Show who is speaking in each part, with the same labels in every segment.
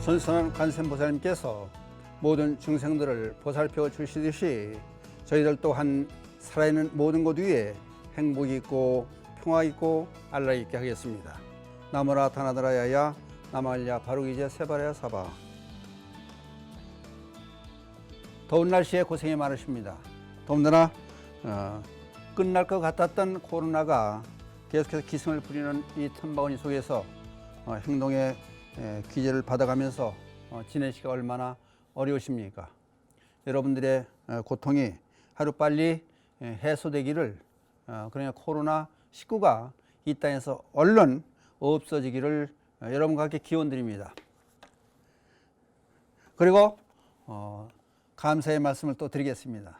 Speaker 1: 선선한 관세음보살님께서 모든 중생들을 보살펴 주시듯이 저희들 또한 살아있는 모든 것 위에 행복이 있고 평화 있고 안락 있게 하겠습니다. 나무라 타나드라야야 나말야 바루기제 세바라야 사바. 더운 날씨에 고생이 많으십니다. 더군다나 끝날 것 같았던 코로나가 계속해서 기승을 부리는 이 틈바구니 속에서 행동의 규제를 받아가면서 지내시기가 얼마나 어려우십니까? 여러분들의 고통이 하루빨리 해소되기를, 그러니까 코로나19가 이 땅에서 얼른 없어지기를 여러분과 함께 기원드립니다. 그리고 감사의 말씀을 또 드리겠습니다.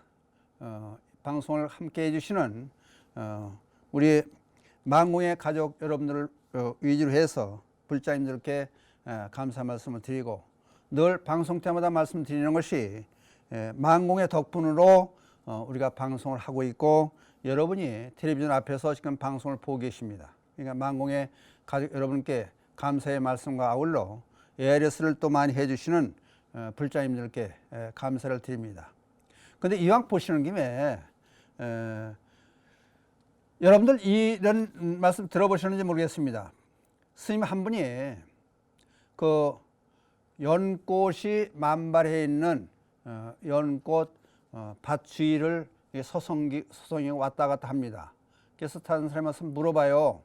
Speaker 1: 방송을 함께 해주시는 우리 만공의 가족 여러분들을 위주로 해서 불자님들께 감사 말씀을 드리고, 늘 방송 때마다 말씀드리는 것이 만공의 덕분으로 우리가 방송을 하고 있고 여러분이 텔레비전 앞에서 지금 방송을 보고 계십니다. 그러니까 만공의 가족 여러분께 감사의 말씀과 아울러 ARS를 또 많이 해주시는 불자님들께 감사를 드립니다. 그런데 이왕 보시는 김에 여러분들 이런 말씀 들어보셨는지 모르겠습니다. 스님 한 분이 그 연꽃이 만발해 있는 연꽃 밭 주위를 서성이 왔다 갔다 합니다. 그래서 다른 사람한테 물어봐요.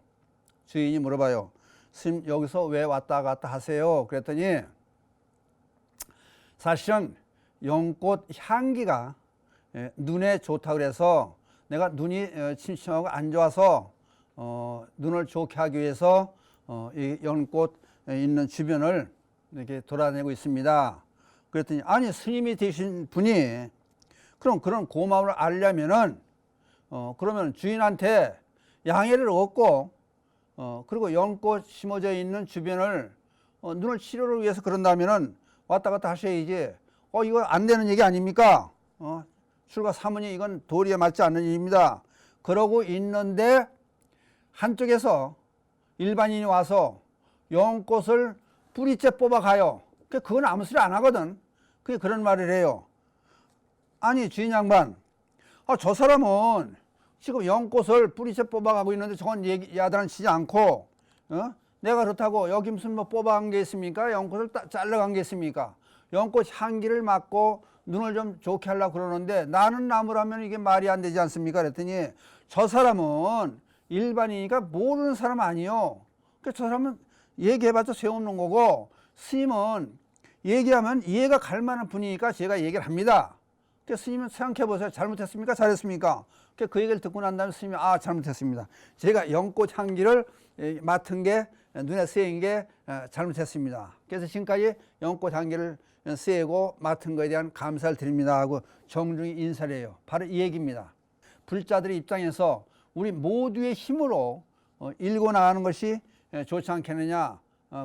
Speaker 1: 주인이 물어봐요. 스님 여기서 왜 왔다 갔다 하세요? 그랬더니 사실은 연꽃 향기가 눈에 좋다고 그래서 내가 눈이 침침하고 안 좋아서 눈을 좋게 하기 위해서 이 연꽃 있는 주변을 이렇게 돌아다니고 있습니다. 그랬더니 아니 스님이 되신 분이 그럼 그런 고마움을 알려면은 그러면 주인한테 양해를 얻고 그리고 연꽃 심어져 있는 주변을 눈을 치료를 위해서 그런다면은 왔다 갔다 하셔야지. 이거 안 되는 얘기 아닙니까? 출가 사문이 이건 도리에 맞지 않는 일입니다. 그러고 있는데 한쪽에서 일반인이 와서 연꽃을 뿌리째 뽑아가요. 그건 아무 소리 안 하거든. 그게 그런 말을 해요. 아니 주인 양반, 저 사람은 지금 연꽃을 뿌리째 뽑아가고 있는데 저건 야단 치지 않고 내가 그렇다고 여기 무슨 뭐 뽑아간 게 있습니까? 연꽃을 잘라간 게 있습니까? 연꽃 향기를 맡고 눈을 좀 좋게 하려고 그러는데 나는 나무라면 이게 말이 안 되지 않습니까? 그랬더니 저 사람은 일반이니까 모르는 사람 아니요. 저 사람은 얘기해봤자 소용없는 거고 스님은 얘기하면 이해가 갈 만한 분이니까 제가 얘기를 합니다. 스님은 생각해보세요. 잘못했습니까? 잘했습니까? 그 얘기를 듣고 난 다음에 스님이 잘못했습니다. 제가 연꽃 향기를 맡은 게 눈에 쓰인 게 잘못했습니다. 그래서 지금까지 연꽃 향기를 쐬고 맡은 것에 대한 감사를 드립니다 하고 정중히 인사를 해요. 바로 이 얘기입니다. 불자들의 입장에서 우리 모두의 힘으로 일궈 나가는 것이 좋지 않겠느냐,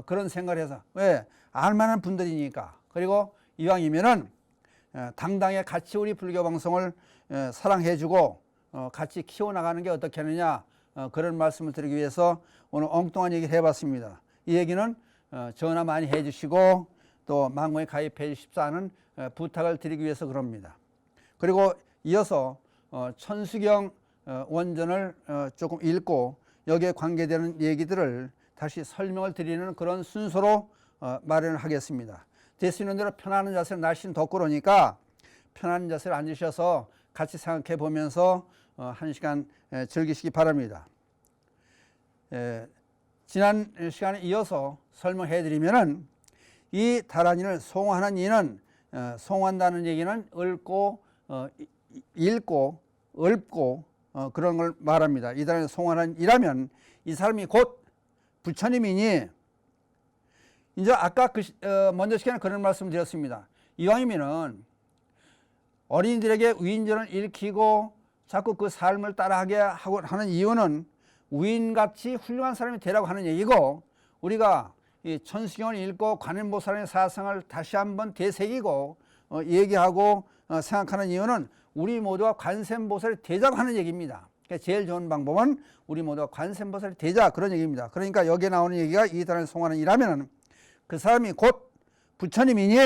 Speaker 1: 그런 생각을 해서. 왜? 알만한 분들이니까. 그리고 이왕이면은 당당히 같이 우리 불교 방송을 사랑해주고 같이 키워나가는 게 어떻겠느냐, 그런 말씀을 드리기 위해서 오늘 엉뚱한 얘기를 해봤습니다. 이 얘기는 전화 많이 해주시고 또 만공에 가입해 주십사 하는 부탁을 드리기 위해서 그럽니다. 그리고 이어서 천수경 원전을 조금 읽고 여기에 관계되는 얘기들을 다시 설명을 드리는 그런 순서로 마련을 하겠습니다. 될 수 있는 대로 편안한 자세로, 날씨는 덥고 그러니까 편안한 자세로 앉으셔서 같이 생각해 보면서 한 시간 즐기시기 바랍니다. 지난 시간에 이어서 설명해 드리면은 이 다란이를 송화하는 이는, 송화한다는 얘기는 읊고 읽고 읊고 그런 걸 말합니다. 이 다란이를 송화하는 이라면 이 사람이 곧 부처님이니, 이제 아까 먼저 시간에 그런 말씀 드렸습니다. 이왕이면은 어린이들에게 위인전을 일으키고 자꾸 그 삶을 따라하게 하고 하는 이유는 위인같이 훌륭한 사람이 되라고 하는 얘기고, 우리가 이 천수경을 읽고 관음보살의 사상을 다시 한번 되새기고 얘기하고 생각하는 이유는 우리 모두가 관세음보살이 되자고 하는 얘기입니다. 그러니까 제일 좋은 방법은 우리 모두가 관세음보살이 되자, 그런 얘기입니다. 그러니까 여기에 나오는 얘기가 이 다란이를 송화하는 이라면 그 사람이 곧 부처님이니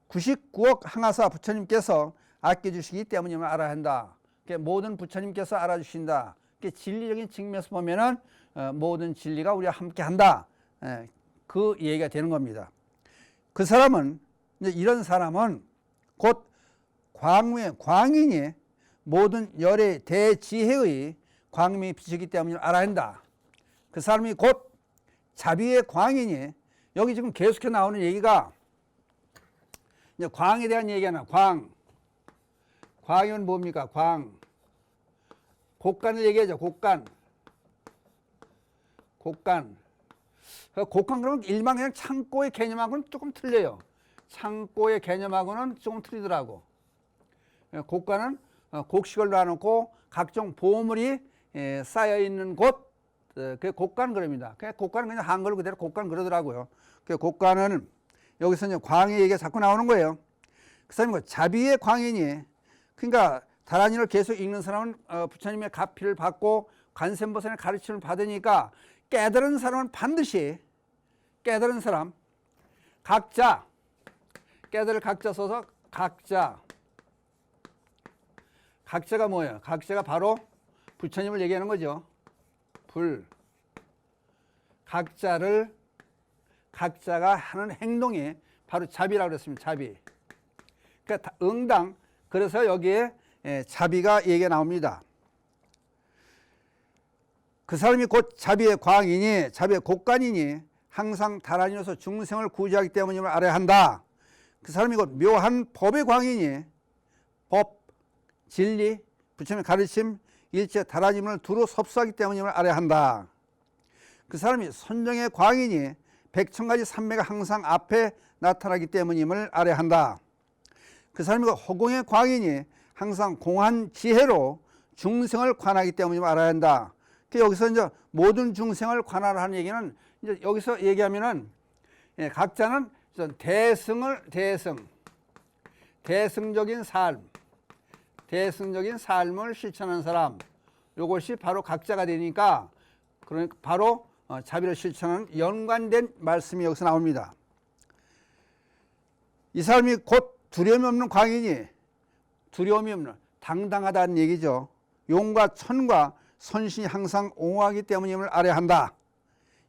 Speaker 1: 99억 항하사 부처님께서 아껴주시기 때문임을 알아야 한다. 모든 부처님께서 알아주신다. 진리적인 측면에서 보면은 모든 진리가 우리와 함께한다. 그 얘기가 되는 겁니다. 그 사람은 이런 사람은 곧 광인이 모든 열의 대지혜의 광명이 비치기 때문에 알아야 한다. 그 사람이 곧 자비의 광인이 여기 지금 계속해 나오는 얘기가 이제 광에 대한 얘기하나 광이면 뭡니까? 곡간을 얘기하죠. 곡간 그러면 일반 그냥 창고의 개념하고는 조금 틀려요. 창고의 개념하고는 조금 틀리더라고. 곡간은 곡식을 놔놓고 각종 보물이 쌓여 있는 곳, 그 곡간 그럽니다. 곡간은 그냥 한글 그대로 곡간 그러더라고요. 그 곡간은 여기서 이제 광의 얘기가 자꾸 나오는 거예요. 그 사람이 자비의 광인이, 그러니까 다란이를 계속 읽는 사람은 부처님의 가피를 받고 관세음보살의 가르침을 받으니까 깨달은 사람은 반드시 깨달은 사람 각자 깨달을 각자 써서 각자가 뭐예요? 각자가 바로 부처님을 얘기하는 거죠. 각자가 하는 행동이 바로 자비라고 그랬습니다. 자비. 그러니까 응당. 그래서 여기에 자비가 얘기가 나옵니다. 그 사람이 곧 자비의 광이니 자비의 곡간이니 항상 다란이로서 중생을 구제하기 때문임을 알아야 한다. 그 사람이 곧 묘한 법의 광이니 법, 진리, 부처님의 가르침, 일체 다란임을 두루 섭수하기 때문임을 알아야 한다. 그 사람이 선정의 광이니 백천가지 삼매가 항상 앞에 나타나기 때문임을 알아야 한다. 그 사람이 허공의 광이니 항상 공한 지혜로 중생을 관하기 때문임을 알아야 한다. 여기서 이제 모든 중생을 관하라는 얘기는 이제 여기서 얘기하면은 각자는 대승적인 삶을 실천하는 사람, 이것이 바로 각자가 되니까 그러니까 바로 자비를 실천하는 연관된 말씀이 여기서 나옵니다. 이 사람이 곧 두려움이 없는 광인이 두려움이 없는 당당하다는 얘기죠. 용과 천과 선신이 항상 옹호하기 때문임을 알아야 한다.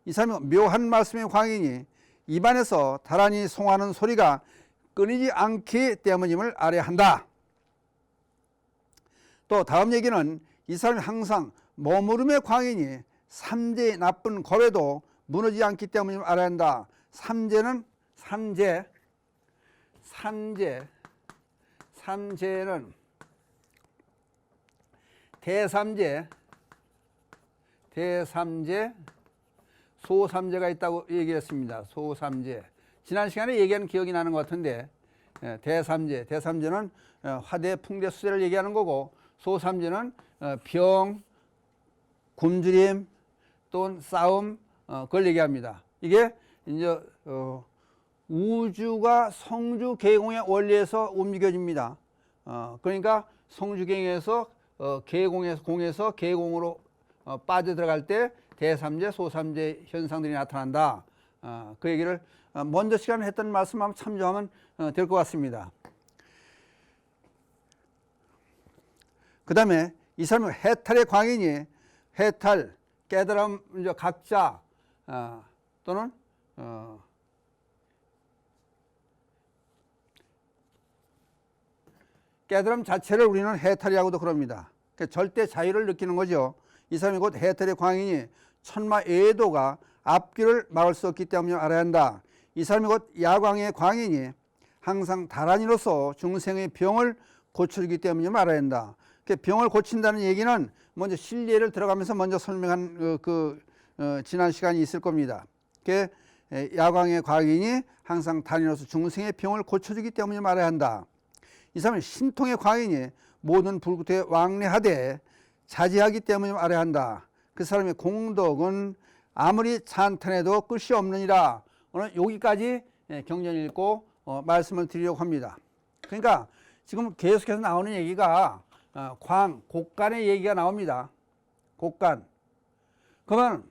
Speaker 1: 이 사람이 묘한 말씀의 광인이 입안에서 다란히 송하는 소리가 끊이지 않기 때문임을 알아야 한다. 또 다음 얘기는 이 사람이 항상 머무름의 광인이 삼재의 나쁜 겁에도 무너지지 않기 때문임을 알아야 한다. 삼재는 삼재는 대삼재, 소삼재가 있다고 얘기했습니다. 소삼재. 지난 시간에 얘기한 기억이 나는 것 같은데 대삼재는 화대, 풍대, 수재를 얘기하는 거고 소삼재는 병, 굶주림, 또는 싸움, 그걸 얘기합니다. 이게 이제 우주가 성주 계공의 원리에서 움직여집니다. 그러니까 성주 계공에서 공에서 계공으로 빠져들어갈 때 대삼재, 소삼재 현상들이 나타난다. 그 얘기를 먼저 시간에 했던 말씀 한번 참조하면 될 것 같습니다. 그 다음에 이 사람은 해탈의 광인이 해탈, 깨달음, 이제 각자 또는 깨달음 자체를 우리는 해탈이라고도 그럽니다. 그러니까 절대 자유를 느끼는 거죠. 이 사람이 곧 해탈의 광인이 천마예도가 앞길을 막을 수 없기 때문에 알아야 한다. 이 사람이 곧 야광의 광인이 항상 다란이로서 중생의 병을 고쳐주기 때문에 알아야 한다. 병을 고친다는 얘기는 먼저 실리를 들어가면서 먼저 설명한 지난 시간이 있을 겁니다. 야광의 광인이 항상 다란이로서 중생의 병을 고쳐주기 때문에 알아야 한다. 이 사람은 신통의 광인이 모든 불구태에 왕래하되 자제하기 때문에 알아야 한다. 그 사람의 공덕은 아무리 찬탄해도 끝이 없느니라. 오늘 여기까지 경전 읽고 말씀을 드리려고 합니다. 그러니까 지금 계속해서 나오는 얘기가 곡간의 얘기가 나옵니다. 곡간. 그러면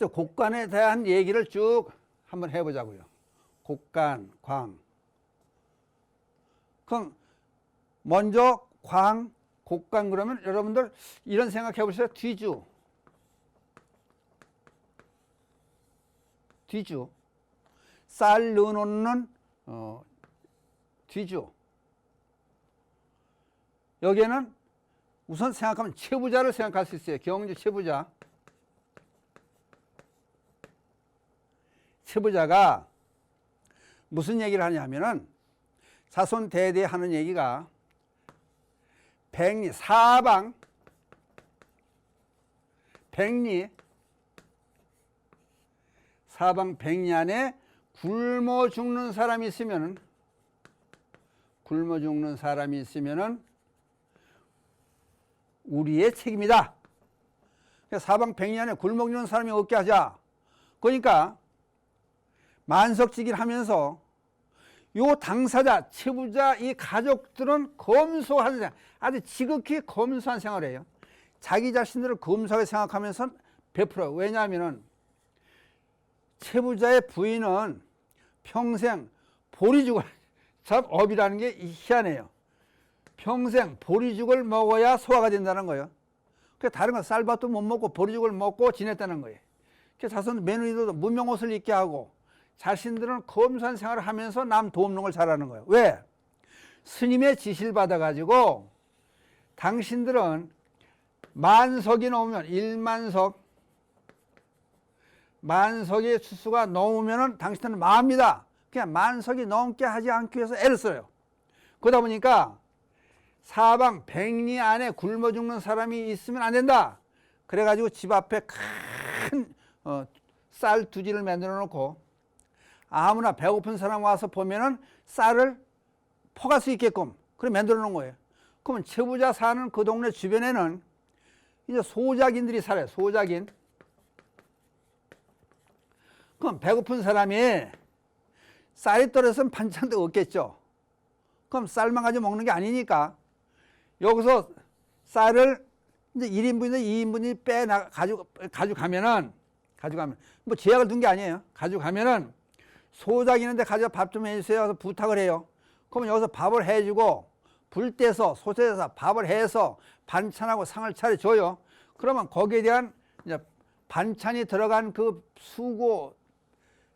Speaker 1: 곡간에 대한 얘기를 쭉 한번 해보자고요. 곡간, 광. 그럼 먼저 광, 곡간 그러면 여러분들 이런 생각 해보세요. 뒤주. 뒤주. 쌀 넣어놓는 뒤주. 여기에는 우선 생각하면 채부자를 생각할 수 있어요. 경주 채부자. 채부자가 무슨 얘기를 하냐면은 자손 대대 하는 얘기가 백리, 사방, 백리, 사방 백리 안에 굶어 죽는 사람이 있으면은, 굶어 죽는 사람이 있으면은 우리의 책임이다. 사방 백리 안에 굶어 죽는 사람이 없게 하자. 그러니까 만석지기를 하면서 요 당사자, 채부자, 이 가족들은 검소한 생활, 아주 지극히 검소한 생활을 해요. 자기 자신들을 검소하게 생각하면서 베풀어요. 왜냐하면은 채부자의 부인은 평생 보리죽을, 참 업이라는 게 희한해요. 평생 보리죽을 먹어야 소화가 된다는 거예요. 그러니까 다른 건 쌀밥도 못 먹고 보리죽을 먹고 지냈다는 거예요. 그래서 자손 며느리도 문명옷을 입게 하고 자신들은 검소한 생활을 하면서 남 도움는 걸 잘하는 거예요. 왜? 스님의 지시를 받아가지고 당신들은 만석이 넘으면 1만석, 만석의 수수가 넘으면 당신들은 마합니다. 그냥 만석이 넘게 하지 않기 위해서 애를 써요. 그러다 보니까 사방 백리 안에 굶어 죽는 사람이 있으면 안 된다. 그래가지고 집 앞에 큰 쌀 두지를 만들어 놓고 아무나 배고픈 사람 와서 보면은 쌀을 퍼갈 수 있게끔 그래 만들어 놓은 거예요. 그러면 채부자 사는 그 동네 주변에는 이제 소작인들이 살아요. 소작인. 그럼 배고픈 사람이 쌀이 떨어졌으면 반찬도 없겠죠. 그럼 쌀만 가지고 먹는 게 아니니까 여기서 쌀을 이제 1인분이나 2인분이 가져가면 뭐 제약을 둔 게 아니에요. 가져가면은 소작이는데 가져가 밥 좀 해주세요 해서 부탁을 해요. 그러면 여기서 밥을 해주고 불 떼서 소재에서 밥을 해서 반찬하고 상을 차려줘요. 그러면 거기에 대한 이제 반찬이 들어간 그 수고,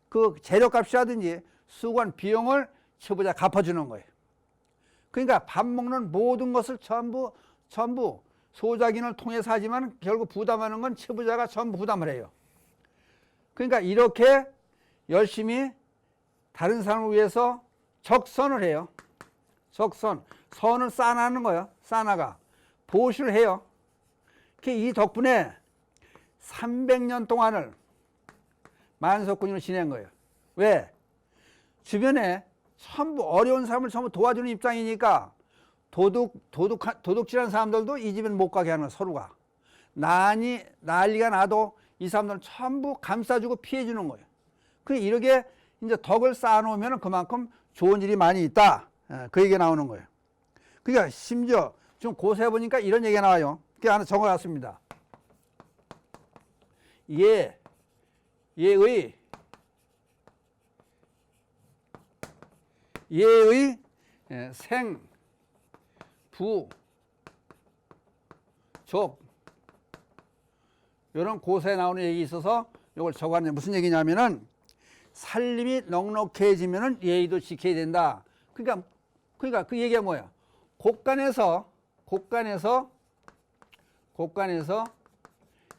Speaker 1: 그 재료값이라든지 수고한 비용을 채부자 갚아주는 거예요. 그러니까 밥 먹는 모든 것을 전부 소작인을 통해서 하지만 결국 부담하는 건 채부자가 전부 부담을 해요. 그러니까 이렇게 열심히 다른 사람을 위해서 적선을 해요. 적선. 선을 쌓아나는 거예요. 쌓아나가. 보시를 해요. 이 덕분에 300년 동안을 만석군으로 지낸 거예요. 왜? 주변에 전부 어려운 사람을 전부 도와주는 입장이니까 도둑질하는 사람들도 이 집에는 못 가게 하는 거예요. 서로가. 난리가 나도 이 사람들은 전부 감싸주고 피해주는 거예요. 그래 이렇게 이제 덕을 쌓아놓으면 그만큼 좋은 일이 많이 있다. 그 얘기가 나오는 거예요. 그러니까 심지어 지금 고서해 보니까 이런 얘기가 나와요. 그게 하나 적어놨습니다. 예의 생, 부, 족 이런 고서에 나오는 얘기 있어서 이걸 적어놨는데 무슨 얘기냐면은 살림이 넉넉해지면은 예의도 지켜야 된다. 그러니까 그 얘기가 뭐야? 곡간에서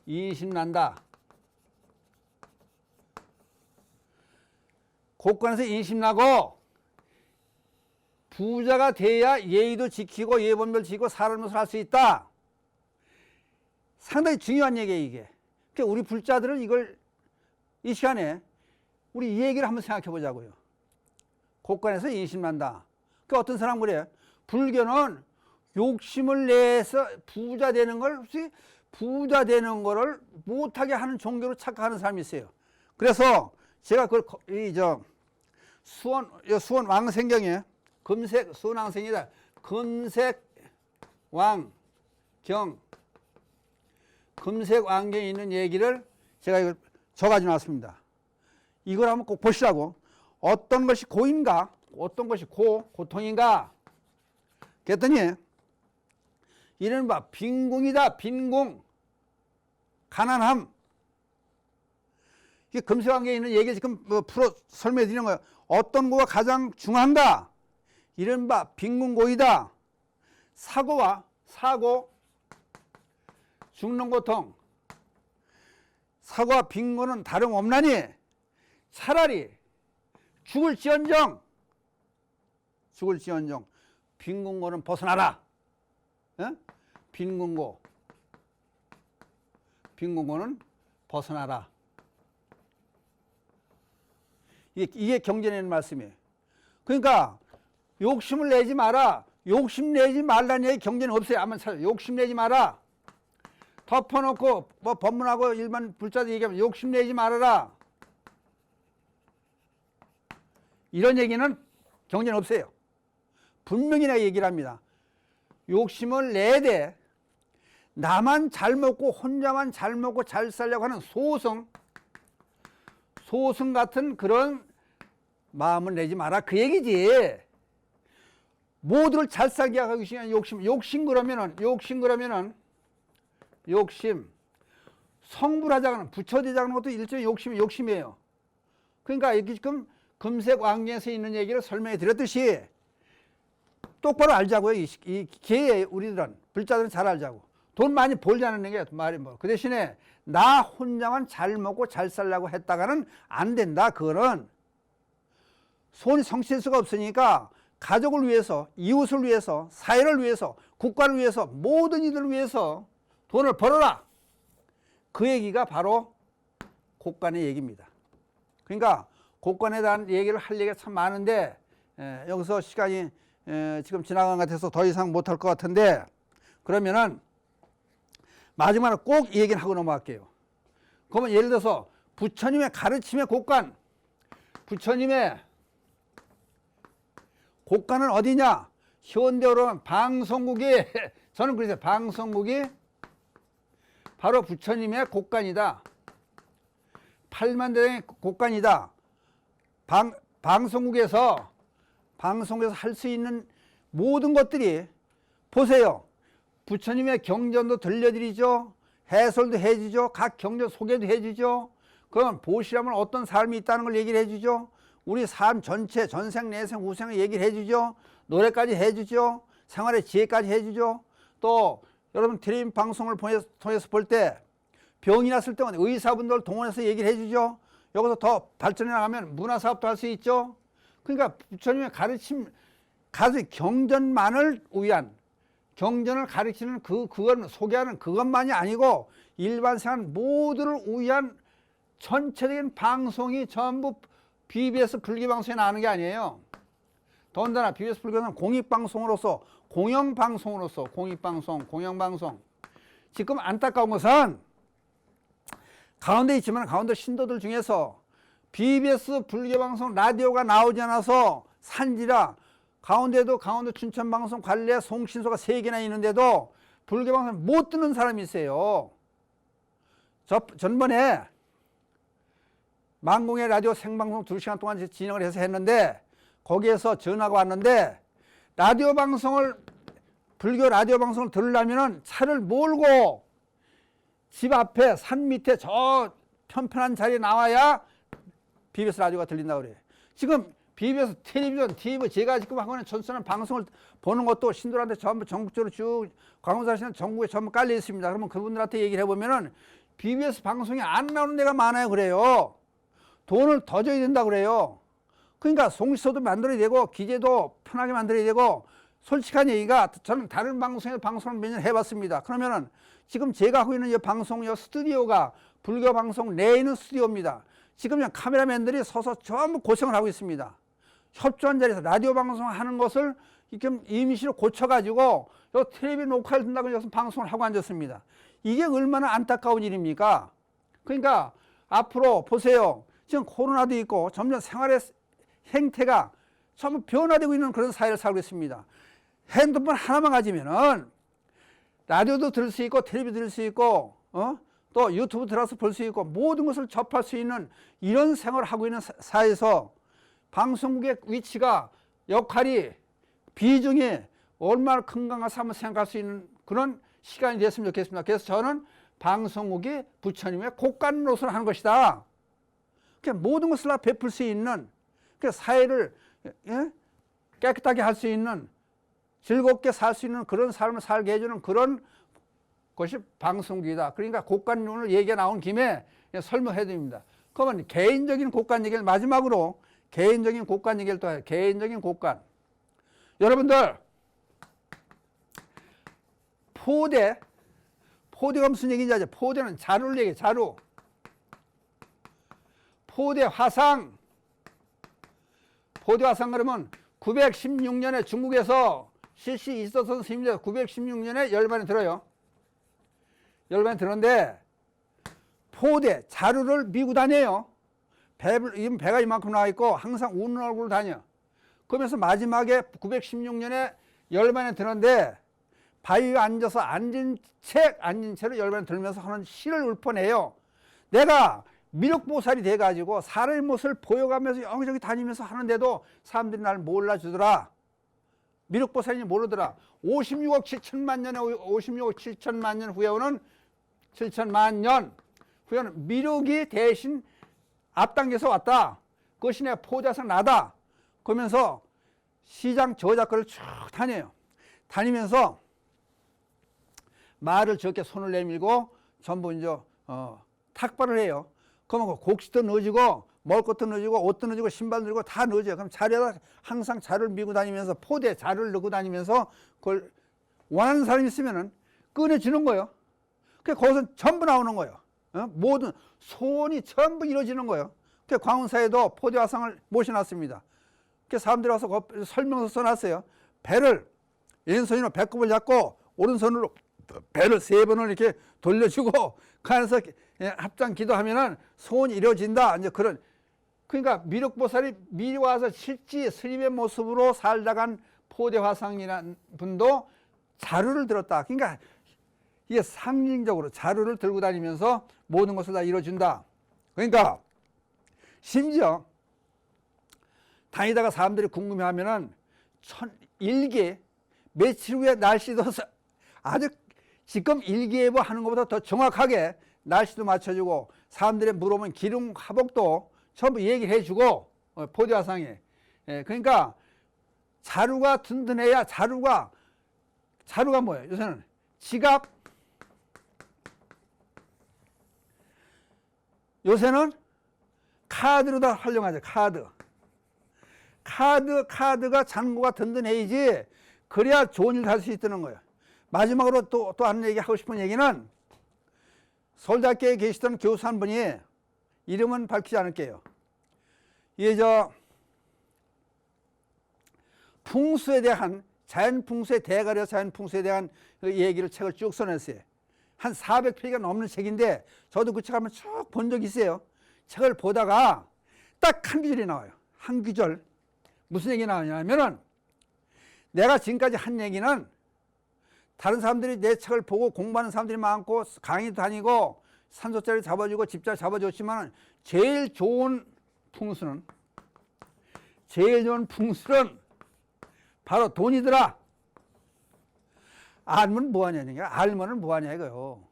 Speaker 1: 인심난다. 곡간에서 인심나고 부자가 돼야 예의도 지키고 예본별 지키고 사람을 살 수 있다. 상당히 중요한 얘기예요, 이게. 그러니까 우리 불자들은 이걸 이 시간에 우리 이 얘기를 한번 생각해 보자고요. 곡간에서 인심난다. 그 어떤 사람 그래요? 불교는 욕심을 내서 부자 되는 거를 못하게 하는 종교로 착각하는 사람이 있어요. 그래서 제가 그걸 수원 왕생경에 수원 왕생이다. 금색 왕경에 있는 얘기를 제가 이걸 적어가지고 나왔습니다. 이걸 한번 꼭 보시라고. 어떤 것이 고인가? 어떤 것이 고통인가? 그랬더니 이른바 빈궁이다. 빈궁. 가난함. 이게 금세관계에 있는 얘기 지금 풀어 설명해 드리는 거예요. 어떤 거가 가장 중요한가? 이른바 빈궁고이다. 사고, 죽는 고통. 사고와 빈곤은 다름없나니 차라리 죽을지언정 빈궁고는 벗어나라. 예? 빈궁고는 벗어나라. 이게 경전에 있는 말씀이에요. 그러니까 욕심을 내지 마라. 욕심 내지 말라는 얘기 경전에 없어요. 한번 찾아요. 욕심 내지 마라. 덮어놓고 뭐 법문하고 일반 불자들 얘기하면 욕심 내지 말아라. 이런 얘기는 경전에 없어요. 분명히 내가 얘기를 합니다. 욕심을 내되 나만 잘 먹고 혼자만 잘 먹고 잘 살려고 하는 소승 같은 그런 마음을 내지 마라. 그 얘기지. 모두를 잘 살게 하기 위한 욕심 그러면은 성불하자는 부처되자는 것도 일종의 욕심이에요. 그러니까 이렇게 지금 금색왕경에서 있는 얘기를 설명해 드렸듯이 똑바로 알자고요. 이 기회에 우리들은 불자들은 잘 알자고. 돈 많이 벌자는 게 말이 뭐. 그 대신에 나 혼자만 잘 먹고 잘 살려고 했다가는 안 된다. 그거는 손이 성취할 수가 없으니까 가족을 위해서, 이웃을 위해서, 사회를 위해서, 국가를 위해서, 모든 이들을 위해서 돈을 벌어라. 그 얘기가 바로 곡간의 얘기입니다. 그러니까 곡간에 대한 얘기를 할 얘기가 참 많은데 여기서 시간이 지금 지나간 것 같아서 더 이상 못할 것 같은데, 그러면은 마지막으로 꼭 이 얘기를 하고 넘어갈게요. 그러면 예를 들어서 부처님의 가르침의 곡간, 부처님의 곡간은 어디냐? 현대어로 하면 방송국이 저는 그래서 방송국이 바로 부처님의 곡간이다. 8만 대의 곡간이다. 방송국에서 할 수 있는 모든 것들이 보세요. 부처님의 경전도 들려드리죠. 해설도 해주죠. 각 경전 소개도 해주죠. 그건 보시라면 어떤 삶이 있다는 걸 얘기를 해주죠. 우리 삶 전체 전생 내생 후생을 얘기를 해주죠. 노래까지 해주죠. 생활의 지혜까지 해주죠. 또 여러분 텔레비전 방송을 통해서 볼 때 병이 났을 때 의사분들 동원해서 얘기를 해주죠. 여기서 더 발전해 나가면 문화사업도 할 수 있죠. 그러니까 부처님의 가르침, 경전만을 위한, 경전을 가르치는 그걸 소개하는 그것만이 아니고 일반 생활 모두를 위한 전체적인 방송이 전부 BBS 불교방송에 나가는 게 아니에요. 더군다나 BBS 불교는 공익방송으로서, 공영방송으로서, 공영방송. 지금 안타까운 것은 가운데 있지만 가운데 신도들 중에서 BBS 불교방송 라디오가 나오지 않아서 산지라 가운데도 강원도 춘천방송 관례 송신소가 3개나 있는데도 불교방송 못 듣는 사람이 있어요. 전번에 만공의 라디오 생방송 2시간 동안 진행을 해서 했는데 거기에서 전화가 왔는데 불교 라디오 방송을 들으려면 차를 몰고 집 앞에 산 밑에 저 편편한 자리에 나와야 BBS 라디오가 들린다고 그래요. 지금 BBS 텔레비전, TV 제가 지금 하고 있는 전선한 방송을 보는 것도 신도들한테 전부 전국적으로 쭉 광운사시는 전국에 전부 깔려 있습니다. 그러면 그분들한테 얘기를 해보면은 BBS 방송이 안 나오는 데가 많아요. 그래요. 돈을 더 줘야 된다고 그래요. 그러니까 송시소도 만들어야 되고 기재도 편하게 만들어야 되고, 솔직한 얘기가 저는 다른 방송에서 방송을 몇 년 해봤습니다. 그러면은 지금 제가 하고 있는 이 방송, 이 스튜디오가 불교 방송 내에 있는 스튜디오입니다. 지금 카메라맨들이 서서 전부 고생을 하고 있습니다. 협조한 자리에서 라디오 방송 하는 것을 이렇게 임시로 고쳐가지고 요 텔레비 녹화를 듣는다고 여기서 방송을 하고 앉았습니다. 이게 얼마나 안타까운 일입니까? 그러니까 앞으로 보세요. 지금 코로나도 있고 점점 생활의 행태가 전부 변화되고 있는 그런 사회를 살고 있습니다. 핸드폰 하나만 가지면은 라디오도 들을 수 있고 텔레비도 들을 수 있고 또 유튜브 들어서 볼 수 있고 모든 것을 접할 수 있는 이런 생활을 하고 있는 사회에서 방송국의 위치가, 역할이, 비중이 얼마나 큰가 한번 생각할 수 있는 그런 시간이 됐으면 좋겠습니다. 그래서 저는 방송국이 부처님의 곡간 노릇을 하는 것이다. 모든 것을 다 베풀 수 있는, 사회를 깨끗하게 할 수 있는, 즐겁게 살 수 있는 그런 삶을 살게 해주는 그런 것이 방송국이다. 그러니까 곡간론을 얘기가 나온 김에 설명해 드립니다. 그러면 개인적인 곡간 얘기를 마지막으로, 개인적인 곡간 얘기를 또 해요. 개인적인 곡간. 여러분들 포대가 무슨 얘기인지 아죠? 포대는 자루를 얘기해. 자루. 포대 화상. 포대 화상 그러면 916년에 중국에서 실시 있었던 스님들 916년에 열반에 들어요. 열반에 들었는데 포대 자루를 미고 다녀요. 배가 이만큼 나와 있고 항상 웃는 얼굴로 다녀. 그러면서 마지막에 916년에 열반에 들었는데 바위에 앉아서 앉은 채로 열반에 들면서 하는 시를 읊어내요. 내가 미륵보살이 돼가지고 사람의 모습을 보여가면서 여기저기 다니면서 하는데도 사람들이 나를 몰라주더라. 미륵보살인지 모르더라. 56억 7천만 년 후에 오는 7천만 년 후에는 미륵이 대신 앞당겨서 왔다. 그것이 내 포대화상 나다. 그러면서 시장 저작거리를 쭉 다녀요. 다니면서 말을 저렇게 손을 내밀고 전부 이제 탁발을 해요. 그러면 곡식도 넣어주고 먹을 것도 넣어주고 옷도 넣어주고 신발도 넣어주고 다 넣어줘요. 그럼 자리에다 항상 자루를 미고 다니면서 포대에 자루를 넣고 다니면서 그걸 원하는 사람이 있으면은 꺼내주는 거예요. 거기서 전부 나오는 거예요. 모든 소원이 전부 이루어지는 거예요. 광운사에도 포대화상을 모셔놨습니다. 사람들이 와서 설명서 써놨어요. 배를 왼손으로 배꼽을 잡고 오른손으로 배를 3번을 이렇게 돌려주고 그 안에서 합장 기도하면은 소원이 이루어진다. 이제 그런. 그러니까 미륵보살이 미리 와서 실제 스님의 모습으로 살다간 포대화상이라는 분도 자루를 들었다. 그러니까 이게 상징적으로 자루를 들고 다니면서 모든 것을 다 이루어준다. 그러니까 심지어 다니다가 사람들이 궁금해하면은 일기 며칠 후에 날씨도 아주 지금 일기예보 하는 것보다 더 정확하게 날씨도 맞춰주고 사람들이 물어보면 기름 화복도 전부 얘기를 해주고 포대화상에. 그러니까 자루가 든든해야 자루가 뭐예요? 요새는 지갑, 요새는 카드로 다 활용하죠. 카드가 잔고가 든든해야지 그래야 좋은 일 할 수 있다는 거예요. 마지막으로 또 하는 얘기 하고 싶은 얘기는 서울대학교에 계시던 교수 한 분이 이름은 밝히지 않을게요. 이게 풍수에 대한 자연풍수의 대가려 자연풍수에 대한 그 얘기를 책을 쭉 써냈어요. 한 400페이지가 넘는 책인데 저도 그 책 한번 쭉 본 적이 있어요. 책을 보다가 딱 한 구절이 나와요. 한 구절. 무슨 얘기 나오냐면은 내가 지금까지 한 얘기는 다른 사람들이 내 책을 보고 공부하는 사람들이 많고 강의도 다니고 산소자리 잡아주고 집자리 잡아줬지만 제일 좋은 풍수는 바로 돈이더라. 알면 뭐하냐. 알면은 뭐하냐 이거요.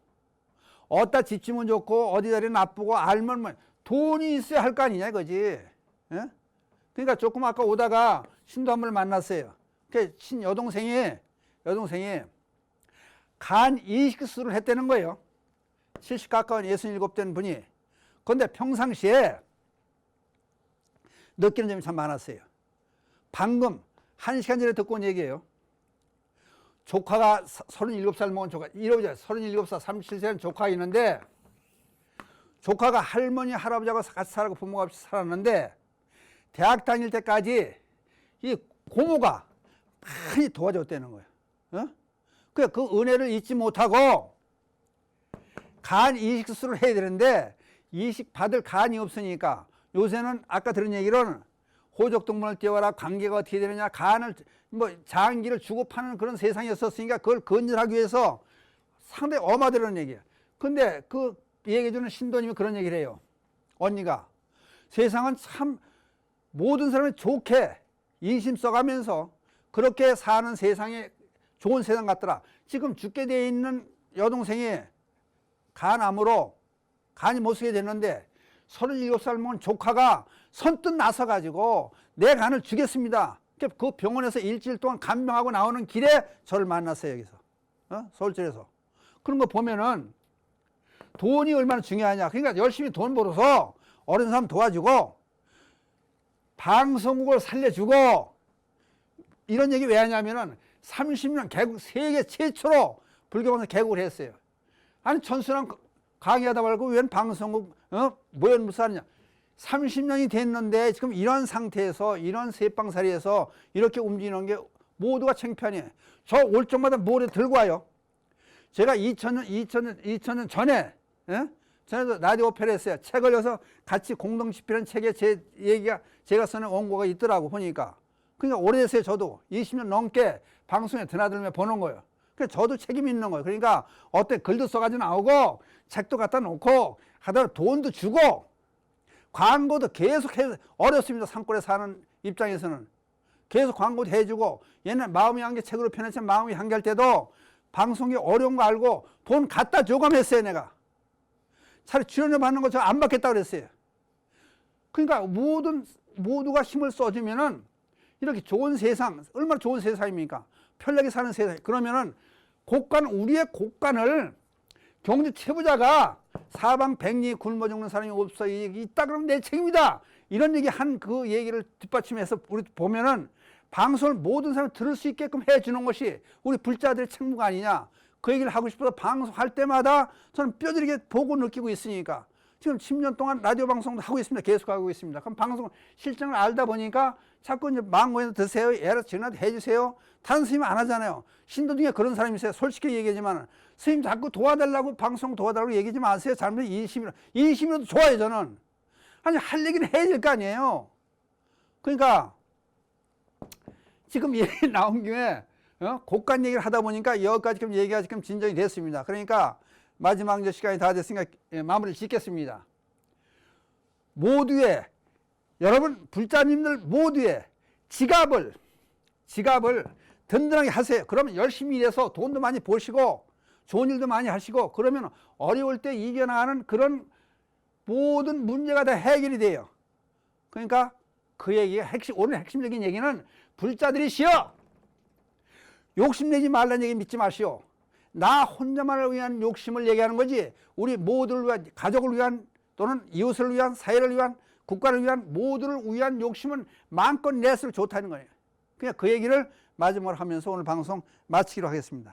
Speaker 1: 어디다 집주면 좋고 어디 자리 나쁘고 알면 뭐 돈이 있어야 할 거 아니냐 이거지. 예? 그러니까 조금 아까 오다가 신도 한 분을 만났어요. 그 여동생이 간 이식수술을 했다는 거예요. 70 가까운 67된 분이. 그런데 평상시에 느끼는 점이 참 많았어요. 방금 1시간 전에 듣고 온 얘기예요. 조카가 37살 먹은 조카, 37살, 37세는 조카가 있는데 조카가 할머니, 할아버지하고 같이 살고 부모가 없이 살았는데 대학 다닐 때까지 이 고모가 많이 도와줬다는 거예요. 그 은혜를 잊지 못하고 간 이식 수술을 해야 되는데 이식 받을 간이 없으니까 요새는 아까 들은 얘기로는 호적동문을 띄워라, 관계가 어떻게 되느냐, 간을 장기를 주고 파는 그런 세상이었으니까 그걸 건절하기 위해서 상당히 엄하다는 얘기예요. 근데 그 얘기해주는 신도님이 그런 얘기를 해요. 언니가 세상은 참 모든 사람이 좋게 인심 써가면서 그렇게 사는 세상이 좋은 세상 같더라. 지금 죽게 돼 있는 여동생이 간암으로 간이 못 쓰게 됐는데 37살 먹은 조카가 선뜻 나서가지고 내 간을 주겠습니다. 그 병원에서 일주일 동안 간병하고 나오는 길에 저를 만났어요. 여기서 서울절에서. 그런 거 보면은 돈이 얼마나 중요하냐. 그러니까 열심히 돈 벌어서 어린 사람 도와주고 방송국을 살려주고 이런 얘기 왜 하냐면은 30년 개국 세계 최초로 불교원에서 개국을 했어요. 아니 천순한 강의하다 말고 웬 방송국 모연무사 하느냐. 30년이 됐는데 지금 이런 상태에서 이런 세방살이에서 이렇게 움직이는 게 모두가 창피하네. 저 올 적마다 모래 들고 와요. 제가 2000년 전에 전에도 라디오 오페라 했어요. 책을 여서 같이 공동 집필한 책에 제 얘기가 제가 쓰는 원고가 있더라고 보니까. 그러니까 오래됐어요. 저도 20년 넘게 방송에 드나들며 보는 거예요. 그래서 저도 책임이 있는 거예요. 그러니까 어때 글도 써가지고 나오고 책도 갖다 놓고 하다가 돈도 주고 광고도 계속 해서 어렵습니다. 산골에 사는 입장에서는 계속 광고도 해주고 옛날 마음이 한개 책으로 펴냈지만 마음이 한개할 때도 방송이 어려운 거 알고 돈 갖다 조감했어요. 내가 차라리 출연료 받는 거 저 안 받겠다고 그랬어요. 그러니까 모두가 힘을 써주면은 이렇게 좋은 세상, 얼마나 좋은 세상입니까? 편하게 사는 세상. 그러면은 우리의 곳간을 경제 최부자가 사방백리 굶어 죽는 사람이 없어 있다 그러면 내 책임이다. 이런 얘기 한 그 얘기를 뒷받침해서 우리 보면은 방송을 모든 사람이 들을 수 있게끔 해주는 것이 우리 불자들의 책무가 아니냐. 그 얘기를 하고 싶어서 방송할 때마다 저는 뼈저리게 보고 느끼고 있으니까 지금 10년 동안 라디오 방송도 하고 있습니다. 계속 하고 있습니다. 그럼 방송 실정을 알다 보니까 자꾸 이제 망고에서 드세요. 애라 전화도 해주세요. 다른 스님 안 하잖아요. 신도 중에 그런 사람이 있어요. 솔직히 얘기하지만 스님 자꾸 도와달라고 방송 도와달라고 얘기하지 마세요. 잘못 인심이라도 좋아요. 저는 아니 할 얘기는 해야 될 거 아니에요. 그러니까 지금 얘기 나온 김에 곡간 얘기를 하다 보니까 여기까지 지금 얘기가 지금 진전이 됐습니다. 그러니까 마지막 이제 시간이 다 됐으니까 마무리를 짓겠습니다. 모두의 여러분 불자님들 모두의 지갑을 든든하게 하세요. 그러면 열심히 일해서 돈도 많이 버시고 좋은 일도 많이 하시고 그러면 어려울 때 이겨나가는 그런 모든 문제가 다 해결이 돼요. 그러니까 그 얘기가 오늘 핵심적인 얘기는 불자들이시여 욕심내지 말라는 얘기 믿지 마시오. 나 혼자만을 위한 욕심을 얘기하는 거지 우리 모두를 위한 가족을 위한 또는 이웃을 위한 사회를 위한 국가를 위한 모두를 위한 욕심은 마음껏 낼수록 좋다는 거예요. 그냥 그 얘기를 마지막으로 하면서 오늘 방송 마치기로 하겠습니다.